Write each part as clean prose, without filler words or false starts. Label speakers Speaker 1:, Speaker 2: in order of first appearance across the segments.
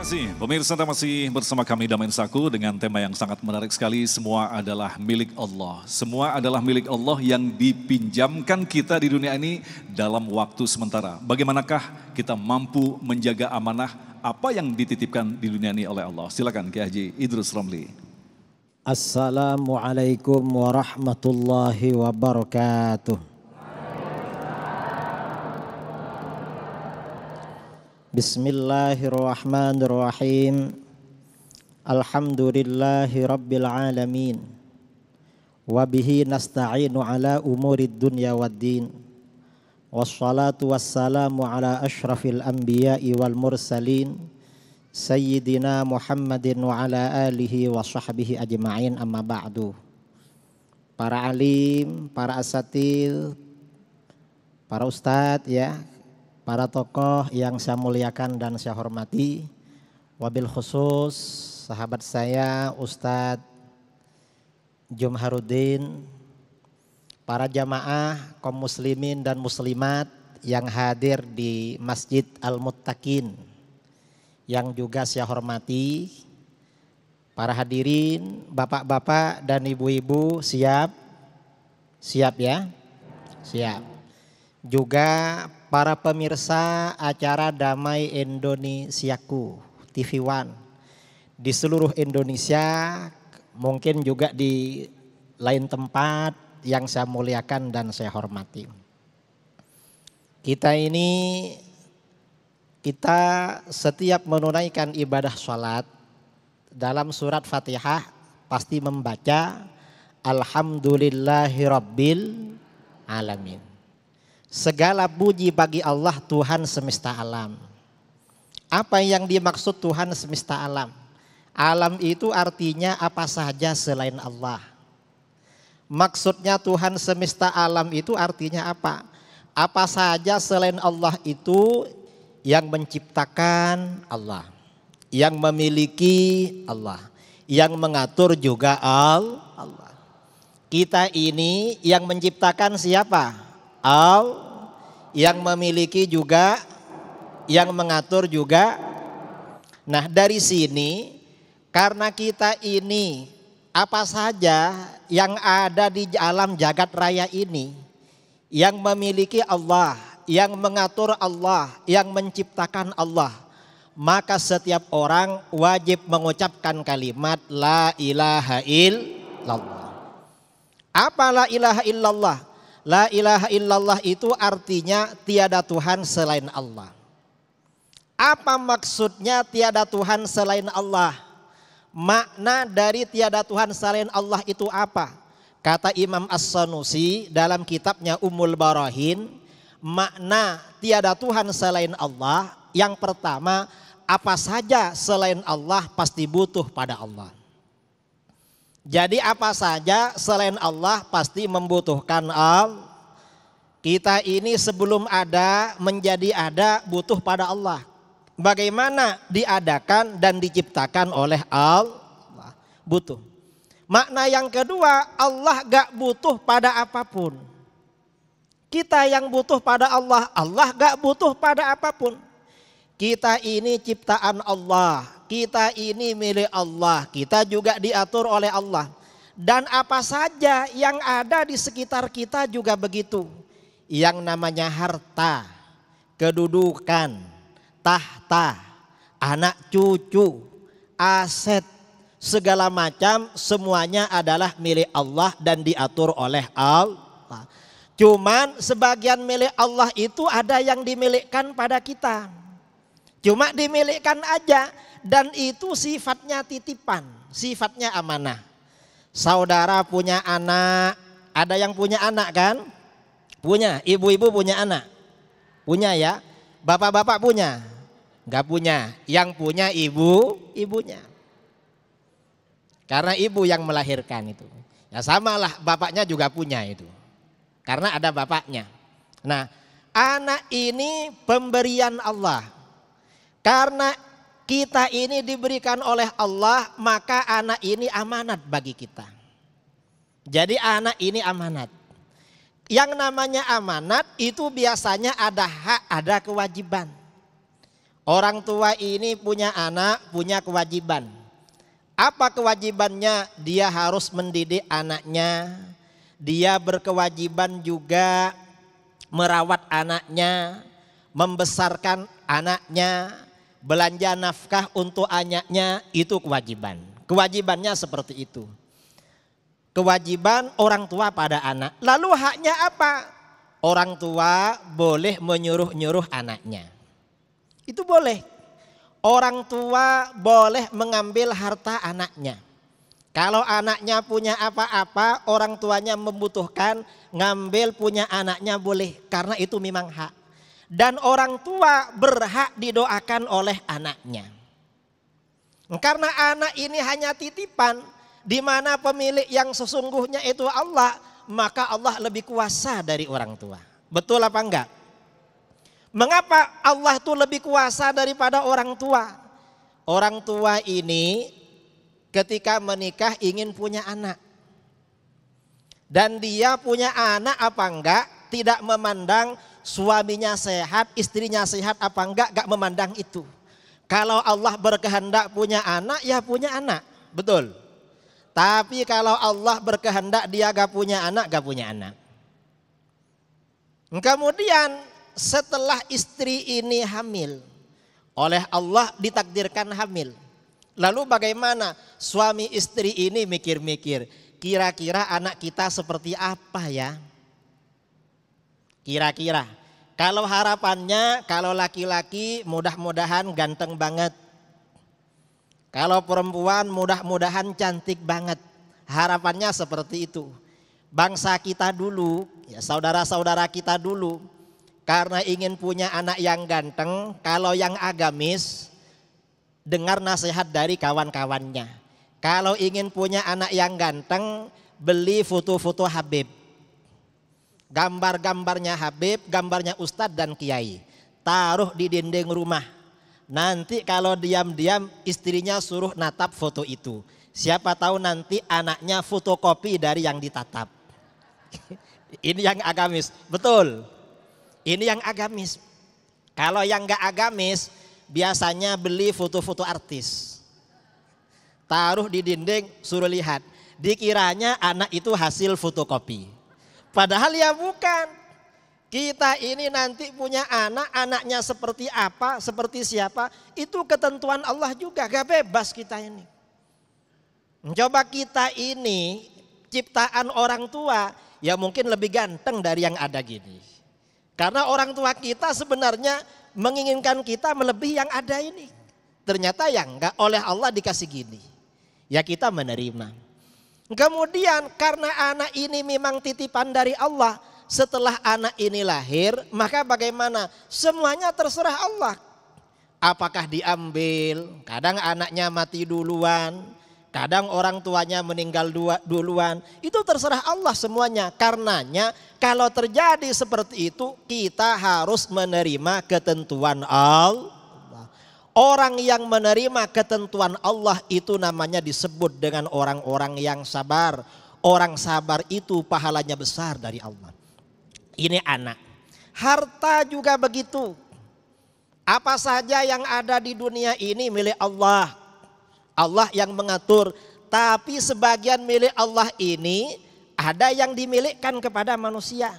Speaker 1: kasih. Pemirsa, Anda masih bersama kami Damain Saku dengan tema yang sangat menarik sekali. Semua adalah milik Allah. Semua adalah milik Allah yang dipinjamkan kita di dunia ini dalam waktu sementara. Bagaimanakah kita mampu menjaga amanah apa yang dititipkan di dunia ini oleh Allah? Silakan Kiai Haji Idrus Romli.
Speaker 2: Assalamualaikum warahmatullahi wabarakatuh. Bismillahirrahmanirrahim. Alhamdulillahi rabbil alamin. Wabihi nasta'inu ala umurid dunya waddin. Wassalatu wassalamu ala ashrafil anbiya'i wal mursalin. Sayyidina Muhammadin wa ala alihi wa sahbihi ajma'in, amma ba'du. Para alim, para asatidz, para ustadz ya, para tokoh yang saya muliakan dan saya hormati, wabil khusus sahabat saya Ustadz Jumharuddin, para jamaah kaum muslimin dan muslimat yang hadir di Masjid Al-Muttaqin yang juga saya hormati, para hadirin, bapak-bapak dan ibu-ibu, siap ya, siap. Juga para pemirsa acara Damai Indonesiaku TV One di seluruh Indonesia, mungkin juga di lain tempat yang saya muliakan dan saya hormati. Kita setiap menunaikan ibadah sholat dalam surat Fatihah pasti membaca Alhamdulillahirabbil alamin. Segala puji bagi Allah Tuhan semesta alam. Apa yang dimaksud Tuhan semesta alam? Alam itu artinya apa saja selain Allah. Maksudnya Tuhan semesta alam itu artinya apa? Apa saja selain Allah itu yang menciptakan Allah, yang memiliki Allah, yang mengatur juga Allah. Kita ini yang menciptakan siapa? Yang memiliki juga, yang mengatur juga. Nah, dari sini karena kita ini apa saja yang ada di alam jagat raya ini yang memiliki Allah, yang mengatur Allah, yang menciptakan Allah, maka setiap orang wajib mengucapkan kalimat la ilaha illallah. Apa la ilaha illallah? La ilaha illallah itu artinya tiada Tuhan selain Allah. Apa maksudnya tiada Tuhan selain Allah? Makna dari tiada Tuhan selain Allah itu apa? Kata Imam As-Sanusi dalam kitabnya Ummul Barahin, makna tiada Tuhan selain Allah, yang pertama, apa saja selain Allah pasti butuh pada Allah. Jadi apa saja selain Allah pasti membutuhkan Allah. Kita ini sebelum ada, menjadi ada, butuh pada Allah. Bagaimana diadakan dan diciptakan oleh Allah? Butuh. Makna yang kedua, Allah gak butuh pada apapun. Kita yang butuh pada Allah, Allah gak butuh pada apapun. Kita ini ciptaan Allah, kita ini milik Allah, kita juga diatur oleh Allah. Dan apa saja yang ada di sekitar kita juga begitu. Yang namanya harta, kedudukan, tahta, anak cucu, aset, segala macam semuanya adalah milik Allah dan diatur oleh Allah. Cuman sebagian milik Allah itu ada yang dimilikkan pada kita. Cuma dimilikkan aja, dan itu sifatnya titipan, sifatnya amanah. Saudara punya anak, ada yang punya anak kan? Punya, ibu-ibu punya anak? Punya ya? Bapak-bapak punya? Enggak punya, yang punya ibunya. Karena ibu yang melahirkan itu. Ya samalah, bapaknya juga punya itu. Karena ada bapaknya. Nah, anak ini pemberian Allah. Karena kita ini diberikan oleh Allah, maka anak ini amanat bagi kita. Jadi anak ini amanat. Yang namanya amanat itu biasanya ada hak, ada kewajiban. Orang tua ini punya anak, punya kewajiban. Apa kewajibannya? Dia harus mendidik anaknya. Dia berkewajiban juga merawat anaknya, membesarkan anaknya, belanja nafkah untuk anaknya, itu kewajiban. Kewajibannya seperti itu. Kewajiban orang tua pada anak. Lalu haknya apa? Orang tua boleh menyuruh-nyuruh anaknya. Itu boleh. Orang tua boleh mengambil harta anaknya. Kalau anaknya punya apa-apa, orang tuanya membutuhkan, ngambil punya anaknya boleh. Karena itu memang hak. Dan orang tua berhak didoakan oleh anaknya. Karena anak ini hanya titipan, di mana pemilik yang sesungguhnya itu Allah, maka Allah lebih kuasa dari orang tua. Betul apa enggak? Mengapa Allah itu lebih kuasa daripada orang tua? Orang tua ini ketika menikah ingin punya anak. Dan dia punya anak apa enggak, tidak memandang suaminya sehat, istrinya sehat apa enggak memandang itu. Kalau Allah berkehendak punya anak, ya punya anak. Betul. Tapi kalau Allah berkehendak dia gak punya anak, gak punya anak. Kemudian setelah istri ini hamil, oleh Allah ditakdirkan hamil. Lalu bagaimana? Suami istri ini mikir-mikir, kira-kira anak kita seperti apa ya? Kira-kira. Kalau harapannya, kalau laki-laki mudah-mudahan ganteng banget. Kalau perempuan mudah-mudahan cantik banget. Harapannya seperti itu. Bangsa kita dulu, ya saudara-saudara kita dulu, karena ingin punya anak yang ganteng, kalau yang agamis, dengar nasihat dari kawan-kawannya. Kalau ingin punya anak yang ganteng, beli foto-foto Habib. Gambar-gambarnya Habib, gambarnya Ustadz dan Kiai. Taruh di dinding rumah. Nanti kalau diam-diam istrinya suruh natap foto itu. Siapa tahu nanti anaknya fotokopi dari yang ditatap. Ini yang agamis, betul. Ini yang agamis. Kalau yang gak agamis, biasanya beli foto-foto artis. Taruh di dinding, suruh lihat. Dikiranya anak itu hasil fotokopi. Padahal ya bukan. Kita ini nanti punya anak, anaknya seperti apa, seperti siapa, itu ketentuan Allah juga, gak bebas kita ini. Coba kita ini ciptaan orang tua, ya mungkin lebih ganteng dari yang ada gini. Karena orang tua kita sebenarnya menginginkan kita melebihi yang ada ini. Ternyata yang enggak, oleh Allah dikasih gini. Ya kita menerima. Kemudian karena anak ini memang titipan dari Allah. Setelah anak ini lahir, maka bagaimana? Semuanya terserah Allah. Apakah diambil? Kadang anaknya mati duluan. Kadang orang tuanya meninggal duluan. Itu terserah Allah semuanya. Karenanya kalau terjadi seperti itu, kita harus menerima ketentuan Allah. Orang yang menerima ketentuan Allah itu namanya disebut dengan orang-orang yang sabar. Orang sabar itu pahalanya besar dari Allah. Ini anak. Harta juga begitu. Apa saja yang ada di dunia ini milik Allah. Allah yang mengatur. Tapi sebagian milik Allah ini ada yang dimilikkan kepada manusia.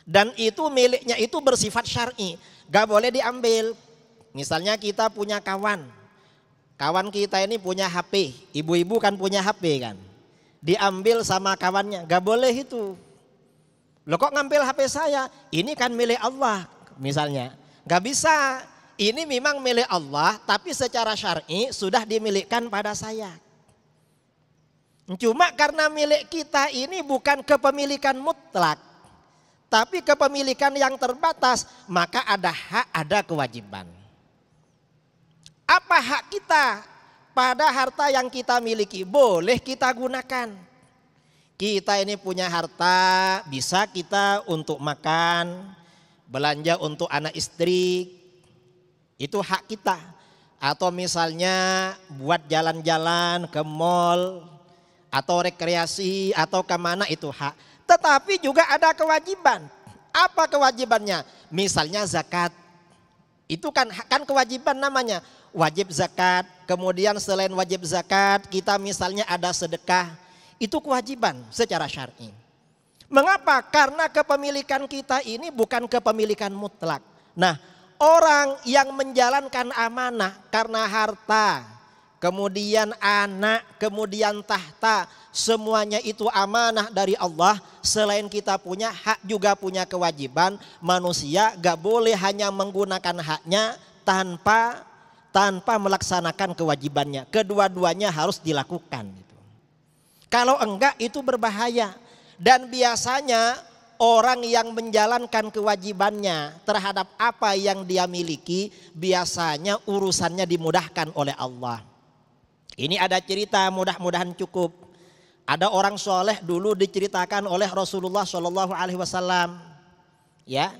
Speaker 2: Dan itu miliknya itu bersifat syar'i. Gak boleh diambil. Misalnya kita punya kawan. Kawan kita ini punya HP. Ibu-ibu kan punya HP kan. Diambil sama kawannya. Gak boleh itu. Loh kok ngambil HP saya? Ini kan milik Allah misalnya. Gak bisa. Ini memang milik Allah tapi secara syar'i sudah dimilikkan pada saya. Cuma karena milik kita ini bukan kepemilikan mutlak. Tapi kepemilikan yang terbatas, maka ada hak, ada kewajiban. Apa hak kita pada harta yang kita miliki? Boleh kita gunakan. Kita ini punya harta, bisa kita untuk makan, belanja untuk anak istri, itu hak kita. Atau misalnya buat jalan-jalan ke mall, atau rekreasi, atau kemana itu hak. Tetapi juga ada kewajiban. Apa kewajibannya? Misalnya zakat. Itu kan kewajiban namanya. Wajib zakat, kemudian selain wajib zakat kita misalnya ada sedekah. Itu kewajiban secara syar'i. Mengapa? Karena kepemilikan kita ini bukan kepemilikan mutlak. Nah, orang yang menjalankan amanah karena harta, kemudian anak, kemudian tahta, semuanya itu amanah dari Allah. Selain kita punya hak juga punya kewajiban. Manusia gak boleh hanya menggunakan haknya tanpa melaksanakan kewajibannya. Kedua-duanya harus dilakukan. Kalau enggak itu berbahaya. Dan biasanya orang yang menjalankan kewajibannya terhadap apa yang dia miliki, biasanya urusannya dimudahkan oleh Allah. Ini ada cerita, mudah-mudahan cukup. Ada orang soleh dulu diceritakan oleh Rasulullah SAW. Ya,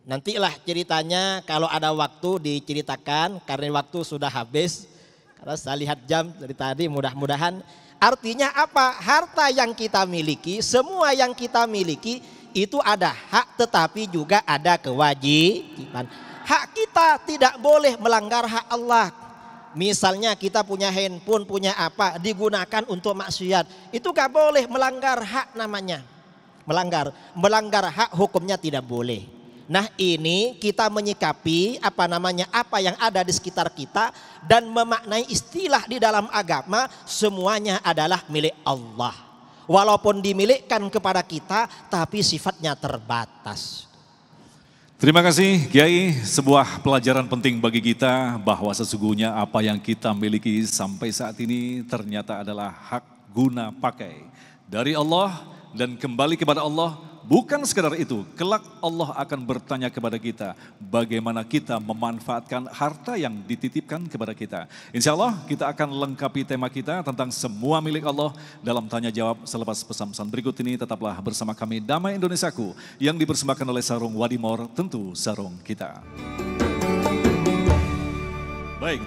Speaker 2: nantilah ceritanya kalau ada waktu diceritakan, karena waktu sudah habis. Karena saya lihat jam dari tadi, mudah-mudahan. Artinya apa? Harta yang kita miliki, semua yang kita miliki itu ada hak tetapi juga ada kewajiban. Hak kita tidak boleh melanggar hak Allah. Misalnya kita punya handphone, punya apa, digunakan untuk maksiat. Itu gak boleh, melanggar hak namanya. Melanggar hak hukumnya tidak boleh. Nah ini kita menyikapi apa yang ada di sekitar kita dan memaknai istilah di dalam agama semuanya adalah milik Allah. Walaupun dimilikkan kepada kita tapi sifatnya terbatas.
Speaker 1: Terima kasih Kiai, sebuah pelajaran penting bagi kita bahwa sesungguhnya apa yang kita miliki sampai saat ini ternyata adalah hak guna pakai dari Allah dan kembali kepada Allah. Bukan sekadar itu, kelak Allah akan bertanya kepada kita bagaimana kita memanfaatkan harta yang dititipkan kepada kita. Insya Allah kita akan lengkapi tema kita tentang semua milik Allah dalam tanya jawab selepas pesan-pesan berikut ini. Tetaplah bersama kami Damai Indonesiaku yang dipersembahkan oleh Sarung Wadimor, tentu sarung kita. Baik.